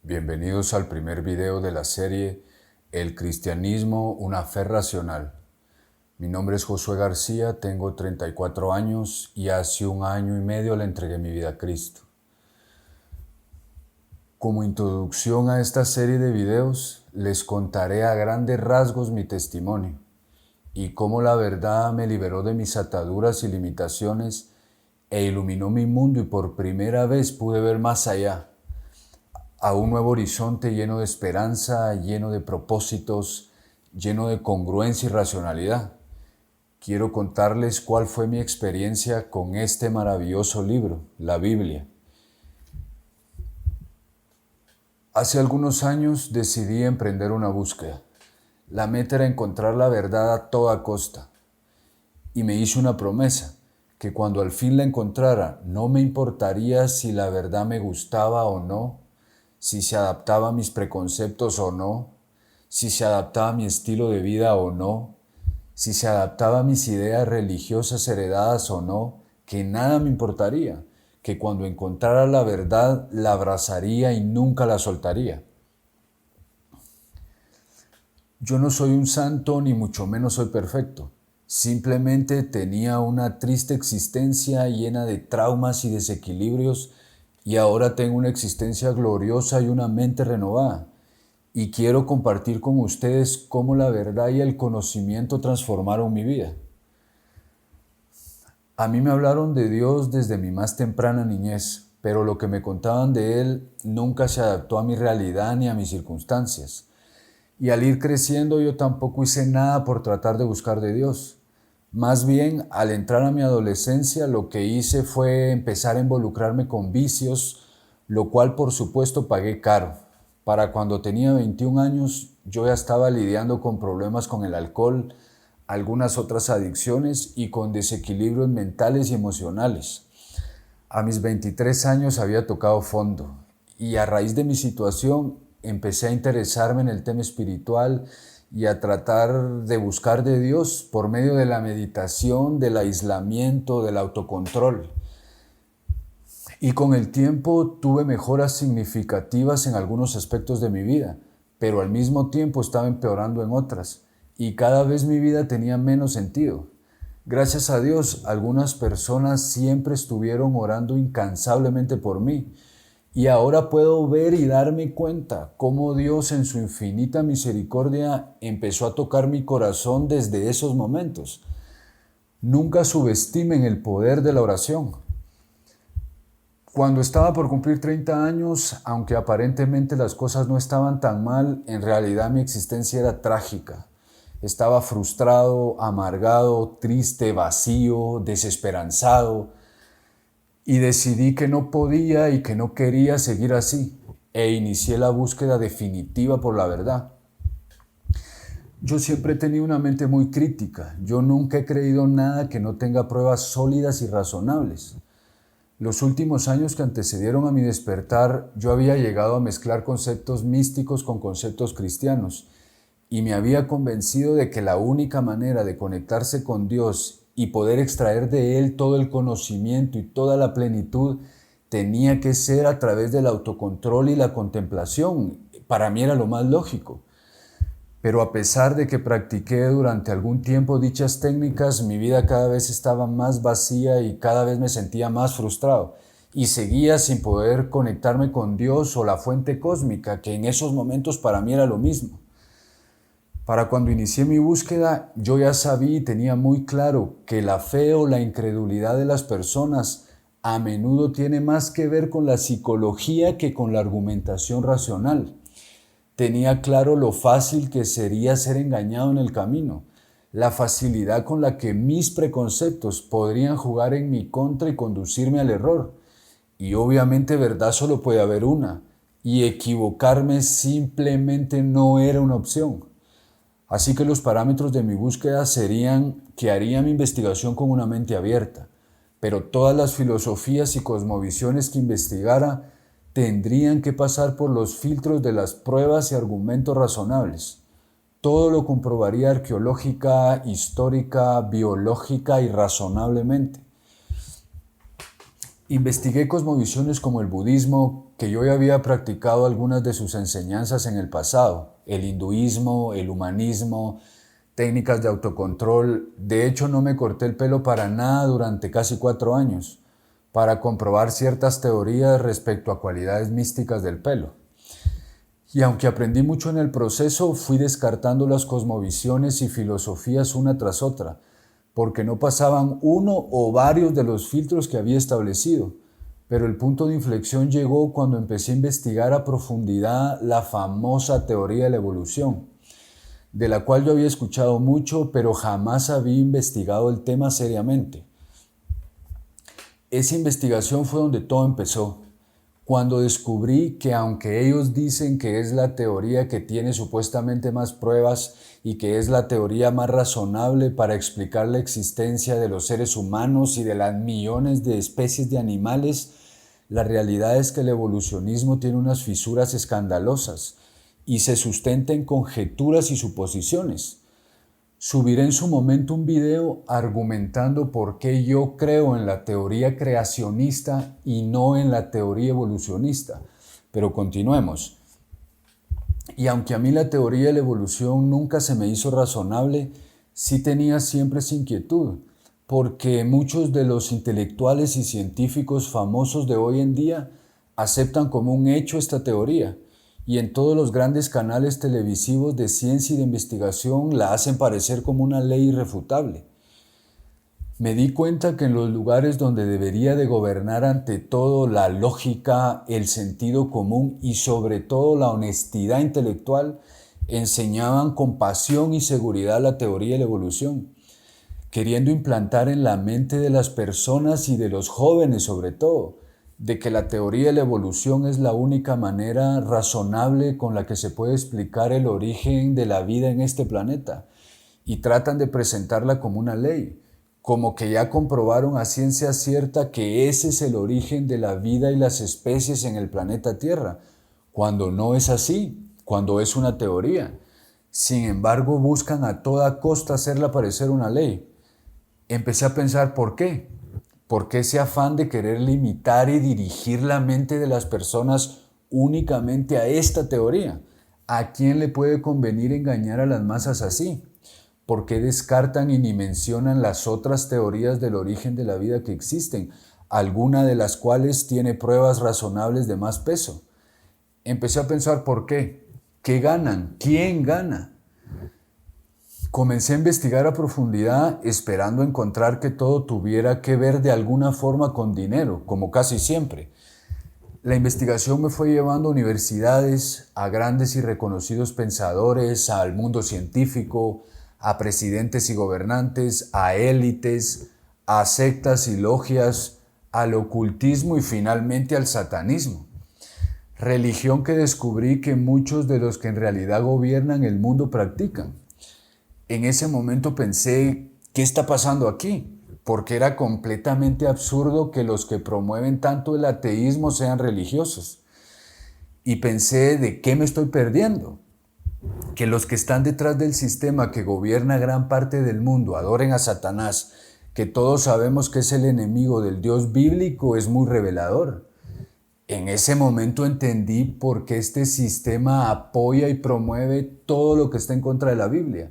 Bienvenidos al primer video de la serie El cristianismo, una fe racional. Mi nombre es Josué García, tengo 34 años y hace 1 año y medio le entregué mi vida a Cristo. Como introducción a esta serie de videos, les contaré a grandes rasgos mi testimonio y cómo la verdad me liberó de mis ataduras y limitaciones e iluminó mi mundo y por primera vez pude ver más allá, a un nuevo horizonte lleno de esperanza, lleno de propósitos, lleno de congruencia y racionalidad. Quiero contarles cuál fue mi experiencia con este maravilloso libro, la Biblia. Hace algunos años decidí emprender una búsqueda. La meta era encontrar la verdad a toda costa. Y me hice una promesa, que cuando al fin la encontrara, no me importaría si la verdad me gustaba o no, si se adaptaba a mis preconceptos o no, si se adaptaba a mi estilo de vida o no, si se adaptaba a mis ideas religiosas heredadas o no, que nada me importaría, que cuando encontrara la verdad la abrazaría y nunca la soltaría. Yo no soy un santo ni mucho menos soy perfecto. Simplemente tenía una triste existencia llena de traumas y desequilibrios y ahora tengo una existencia gloriosa y una mente renovada. Y quiero compartir con ustedes cómo la verdad y el conocimiento transformaron mi vida. A mí me hablaron de Dios desde mi más temprana niñez, pero lo que me contaban de Él nunca se adaptó a mi realidad ni a mis circunstancias. Y al ir creciendo yo tampoco hice nada por tratar de buscar de Dios. Más bien, al entrar a mi adolescencia, lo que hice fue empezar a involucrarme con vicios, lo cual por supuesto pagué caro. Para cuando tenía 21 años, yo ya estaba lidiando con problemas con el alcohol, algunas otras adicciones y con desequilibrios mentales y emocionales. A mis 23 años había tocado fondo y a raíz de mi situación empecé a interesarme en el tema espiritual y a tratar de buscar de Dios por medio de la meditación, del aislamiento, del autocontrol. Y con el tiempo tuve mejoras significativas en algunos aspectos de mi vida, pero al mismo tiempo estaba empeorando en otras, y cada vez mi vida tenía menos sentido. Gracias a Dios, algunas personas siempre estuvieron orando incansablemente por mí, y ahora puedo ver y darme cuenta cómo Dios en su infinita misericordia empezó a tocar mi corazón desde esos momentos. Nunca subestimen el poder de la oración. Cuando estaba por cumplir 30 años, aunque aparentemente las cosas no estaban tan mal, en realidad mi existencia era trágica. Estaba frustrado, amargado, triste, vacío, desesperanzado. Y decidí que no podía y que no quería seguir así, e inicié la búsqueda definitiva por la verdad. Yo siempre he tenido una mente muy crítica. Yo nunca he creído nada que no tenga pruebas sólidas y razonables. Los últimos años que antecedieron a mi despertar, yo había llegado a mezclar conceptos místicos con conceptos cristianos y me había convencido de que la única manera de conectarse con Dios y poder extraer de Él todo el conocimiento y toda la plenitud tenía que ser a través del autocontrol y la contemplación. Para mí era lo más lógico. Pero a pesar de que practiqué durante algún tiempo dichas técnicas, mi vida cada vez estaba más vacía y cada vez me sentía más frustrado. Y seguía sin poder conectarme con Dios o la fuente cósmica, que en esos momentos para mí era lo mismo. Para cuando inicié mi búsqueda, yo ya sabía y tenía muy claro que la fe o la incredulidad de las personas a menudo tiene más que ver con la psicología que con la argumentación racional. Tenía claro lo fácil que sería ser engañado en el camino, la facilidad con la que mis preconceptos podrían jugar en mi contra y conducirme al error. Y obviamente verdad solo puede haber una, y equivocarme simplemente no era una opción. Así que los parámetros de mi búsqueda serían que haría mi investigación con una mente abierta, pero todas las filosofías y cosmovisiones que investigara tendrían que pasar por los filtros de las pruebas y argumentos razonables. Todo lo comprobaría arqueológica, histórica, biológica y razonablemente. Investigué cosmovisiones como el budismo, que yo ya había practicado algunas de sus enseñanzas en el pasado, el hinduismo, el humanismo, técnicas de autocontrol. De hecho, no me corté el pelo para nada durante casi 4 años, para comprobar ciertas teorías respecto a cualidades místicas del pelo. Y aunque aprendí mucho en el proceso, fui descartando las cosmovisiones y filosofías una tras otra, porque no pasaban uno o varios de los filtros que había establecido. Pero el punto de inflexión llegó cuando empecé a investigar a profundidad la famosa teoría de la evolución, de la cual yo había escuchado mucho, pero jamás había investigado el tema seriamente. Esa investigación fue donde todo empezó, cuando descubrí que aunque ellos dicen que es la teoría que tiene supuestamente más pruebas y que es la teoría más razonable para explicar la existencia de los seres humanos y de las millones de especies de animales, la realidad es que el evolucionismo tiene unas fisuras escandalosas y se sustenta en conjeturas y suposiciones. Subiré en su momento un video argumentando por qué yo creo en la teoría creacionista y no en la teoría evolucionista. Pero continuemos. Y aunque a mí la teoría de la evolución nunca se me hizo razonable, sí tenía siempre esa inquietud, porque muchos de los intelectuales y científicos famosos de hoy en día aceptan como un hecho esta teoría, y en todos los grandes canales televisivos de ciencia y de investigación la hacen parecer como una ley irrefutable. Me di cuenta que en los lugares donde debería de gobernar ante todo la lógica, el sentido común y sobre todo la honestidad intelectual, enseñaban con pasión y seguridad la teoría de la evolución, queriendo implantar en la mente de las personas y de los jóvenes sobre todo, de que la teoría de la evolución es la única manera razonable con la que se puede explicar el origen de la vida en este planeta, y tratan de presentarla como una ley, como que ya comprobaron a ciencia cierta que ese es el origen de la vida y las especies en el planeta Tierra, cuando no es así, cuando es una teoría. Sin embargo, buscan a toda costa hacerla parecer una ley. Empecé a pensar ¿por qué? ¿Por qué ese afán de querer limitar y dirigir la mente de las personas únicamente a esta teoría? ¿A quién le puede convenir engañar a las masas así? ¿Por qué descartan y ni mencionan las otras teorías del origen de la vida que existen, alguna de las cuales tiene pruebas razonables de más peso? Empecé a pensar ¿por qué? ¿Qué ganan? ¿Quién gana? Comencé a investigar a profundidad esperando encontrar que todo tuviera que ver de alguna forma con dinero, como casi siempre. La investigación me fue llevando a universidades, a grandes y reconocidos pensadores, al mundo científico, a presidentes y gobernantes, a élites, a sectas y logias, al ocultismo y finalmente al satanismo. Religión que descubrí que muchos de los que en realidad gobiernan el mundo practican. En ese momento pensé, ¿qué está pasando aquí? Porque era completamente absurdo que los que promueven tanto el ateísmo sean religiosos. Y pensé, ¿de qué me estoy perdiendo? Que los que están detrás del sistema que gobierna gran parte del mundo adoren a Satanás, que todos sabemos que es el enemigo del Dios bíblico, es muy revelador. En ese momento entendí por qué este sistema apoya y promueve todo lo que está en contra de la Biblia.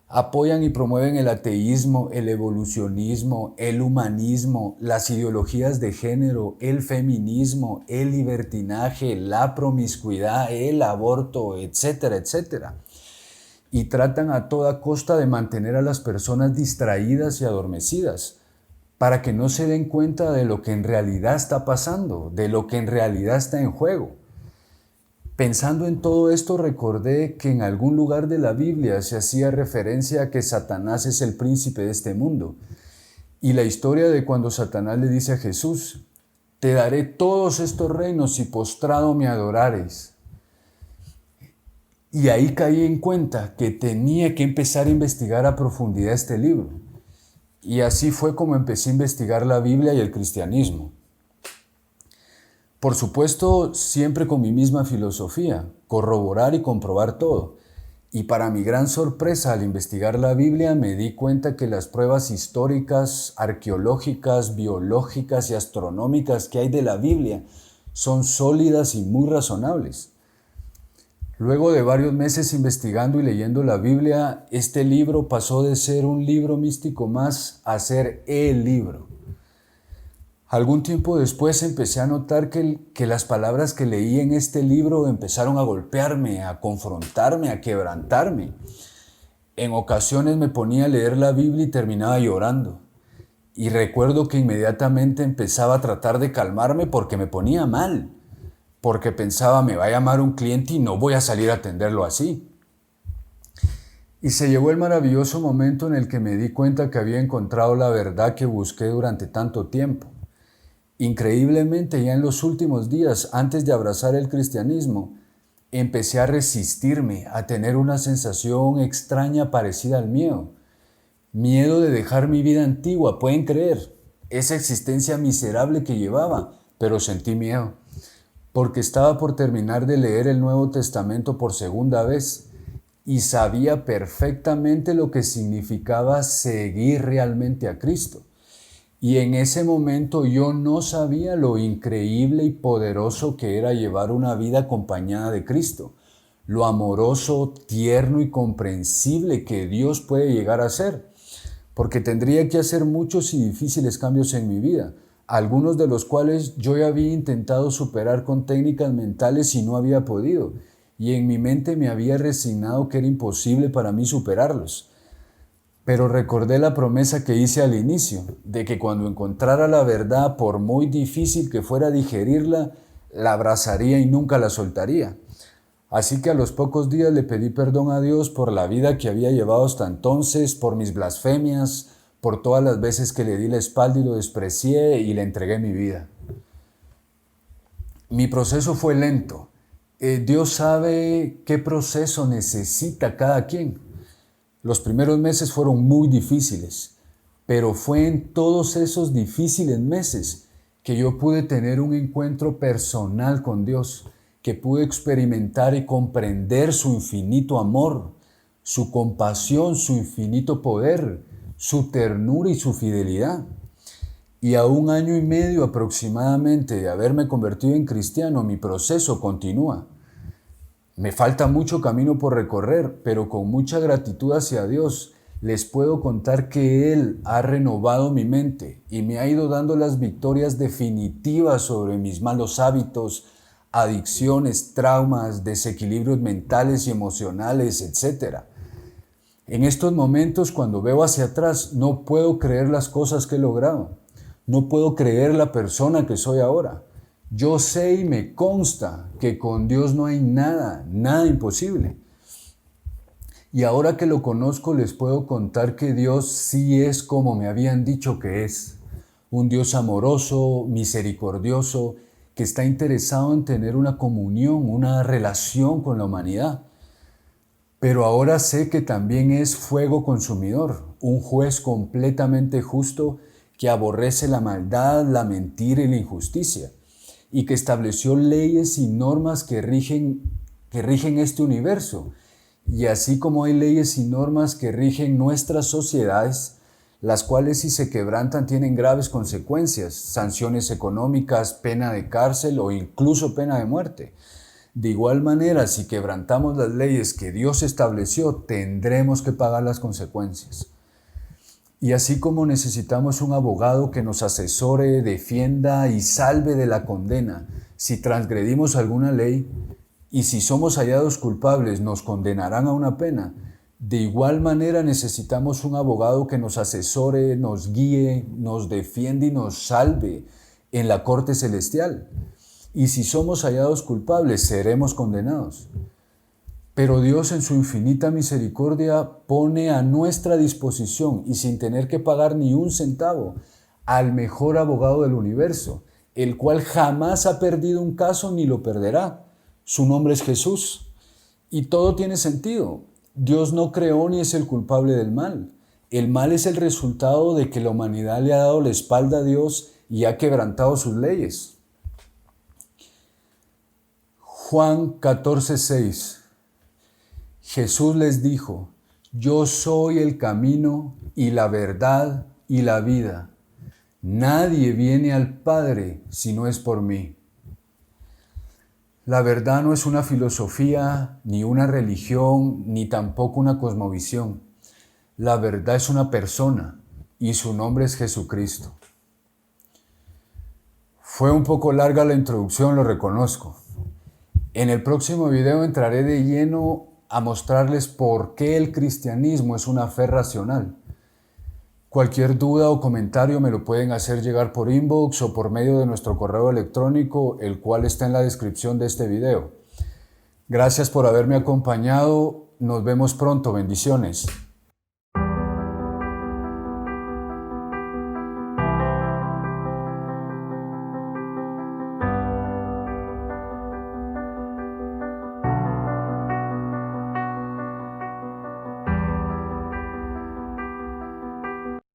Apoyan y promueven el ateísmo, el evolucionismo, el humanismo, las ideologías de género, el feminismo, el libertinaje, la promiscuidad, el aborto, etcétera, etcétera. Y tratan a toda costa de mantener a las personas distraídas y adormecidas, para que no se den cuenta de lo que en realidad está pasando, de lo que en realidad está en juego. Pensando en todo esto, recordé que en algún lugar de la Biblia se hacía referencia a que Satanás es el príncipe de este mundo. Y la historia de cuando Satanás le dice a Jesús, te daré todos estos reinos si postrado me adorares. Y ahí caí en cuenta que tenía que empezar a investigar a profundidad este libro. Y así fue como empecé a investigar la Biblia y el cristianismo. Por supuesto, siempre con mi misma filosofía, corroborar y comprobar todo. Y para mi gran sorpresa, al investigar la Biblia, me di cuenta que las pruebas históricas, arqueológicas, biológicas y astronómicas que hay de la Biblia son sólidas y muy razonables. Luego de varios meses investigando y leyendo la Biblia, este libro pasó de ser un libro místico más a ser el libro. Algún tiempo después empecé a notar que las palabras que leí en este libro empezaron a golpearme, a confrontarme, a quebrantarme. En ocasiones me ponía a leer la Biblia y terminaba llorando. Y recuerdo que inmediatamente empezaba a tratar de calmarme porque me ponía mal, porque pensaba me va a llamar un cliente y no voy a salir a atenderlo así. Y se llegó el maravilloso momento en el que me di cuenta que había encontrado la verdad que busqué durante tanto tiempo. Increíblemente, ya en los últimos días, antes de abrazar el cristianismo, empecé a resistirme, a tener una sensación extraña parecida al miedo. Miedo de dejar mi vida antigua, pueden creer, esa existencia miserable que llevaba, pero sentí miedo, porque estaba por terminar de leer el Nuevo Testamento por segunda vez y sabía perfectamente lo que significaba seguir realmente a Cristo. Y en ese momento yo no sabía lo increíble y poderoso que era llevar una vida acompañada de Cristo, lo amoroso, tierno y comprensible que Dios puede llegar a ser, porque tendría que hacer muchos y difíciles cambios en mi vida, algunos de los cuales yo ya había intentado superar con técnicas mentales y no había podido, y en mi mente me había resignado que era imposible para mí superarlos. Pero recordé la promesa que hice al inicio, de que cuando encontrara la verdad, por muy difícil que fuera digerirla, la abrazaría y nunca la soltaría. Así que a los pocos días le pedí perdón a Dios por la vida que había llevado hasta entonces, por mis blasfemias, por todas las veces que le di la espalda y lo desprecié y le entregué mi vida. Mi proceso fue lento. Dios sabe qué proceso necesita cada quien. Los primeros meses fueron muy difíciles, pero fue en todos esos difíciles meses que yo pude tener un encuentro personal con Dios, que pude experimentar y comprender su infinito amor, su compasión, su infinito poder, su ternura y su fidelidad. Y a 1 año y medio aproximadamente de haberme convertido en cristiano, mi proceso continúa. Me falta mucho camino por recorrer, pero con mucha gratitud hacia Dios les puedo contar que Él ha renovado mi mente y me ha ido dando las victorias definitivas sobre mis malos hábitos, adicciones, traumas, desequilibrios mentales y emocionales, etc. En estos momentos, cuando veo hacia atrás, no puedo creer las cosas que he logrado. No puedo creer la persona que soy ahora. Yo sé y me consta que con Dios no hay nada imposible. Y ahora que lo conozco les puedo contar que Dios sí es como me habían dicho que es. Un Dios amoroso, misericordioso, que está interesado en tener una comunión, una relación con la humanidad. Pero ahora sé que también es fuego consumidor, un juez completamente justo que aborrece la maldad, la mentira y la injusticia, y que estableció leyes y normas que rigen este universo. Y así como hay leyes y normas que rigen nuestras sociedades, las cuales si se quebrantan tienen graves consecuencias, sanciones económicas, pena de cárcel o incluso pena de muerte. De igual manera, si quebrantamos las leyes que Dios estableció, tendremos que pagar las consecuencias. Y así como necesitamos un abogado que nos asesore, defienda y salve de la condena si transgredimos alguna ley, y si somos hallados culpables nos condenarán a una pena, de igual manera necesitamos un abogado que nos asesore, nos guíe, nos defienda y nos salve en la corte celestial. Y si somos hallados culpables, seremos condenados. Pero Dios en su infinita misericordia pone a nuestra disposición y sin tener que pagar ni un centavo al mejor abogado del universo, el cual jamás ha perdido un caso ni lo perderá. Su nombre es Jesús. Y todo tiene sentido. Dios no creó ni es el culpable del mal. El mal es el resultado de que la humanidad le ha dado la espalda a Dios y ha quebrantado sus leyes. Juan 14:6. Jesús les dijo: yo soy el camino y la verdad y la vida. Nadie viene al Padre si no es por mí. La verdad no es una filosofía, ni una religión, ni tampoco una cosmovisión. La verdad es una persona y su nombre es Jesucristo. Fue un poco larga la introducción, lo reconozco. En el próximo video entraré de lleno a mostrarles por qué el cristianismo es una fe racional. Cualquier duda o comentario me lo pueden hacer llegar por inbox o por medio de nuestro correo electrónico, el cual está en la descripción de este video. Gracias por haberme acompañado. Nos vemos pronto. Bendiciones.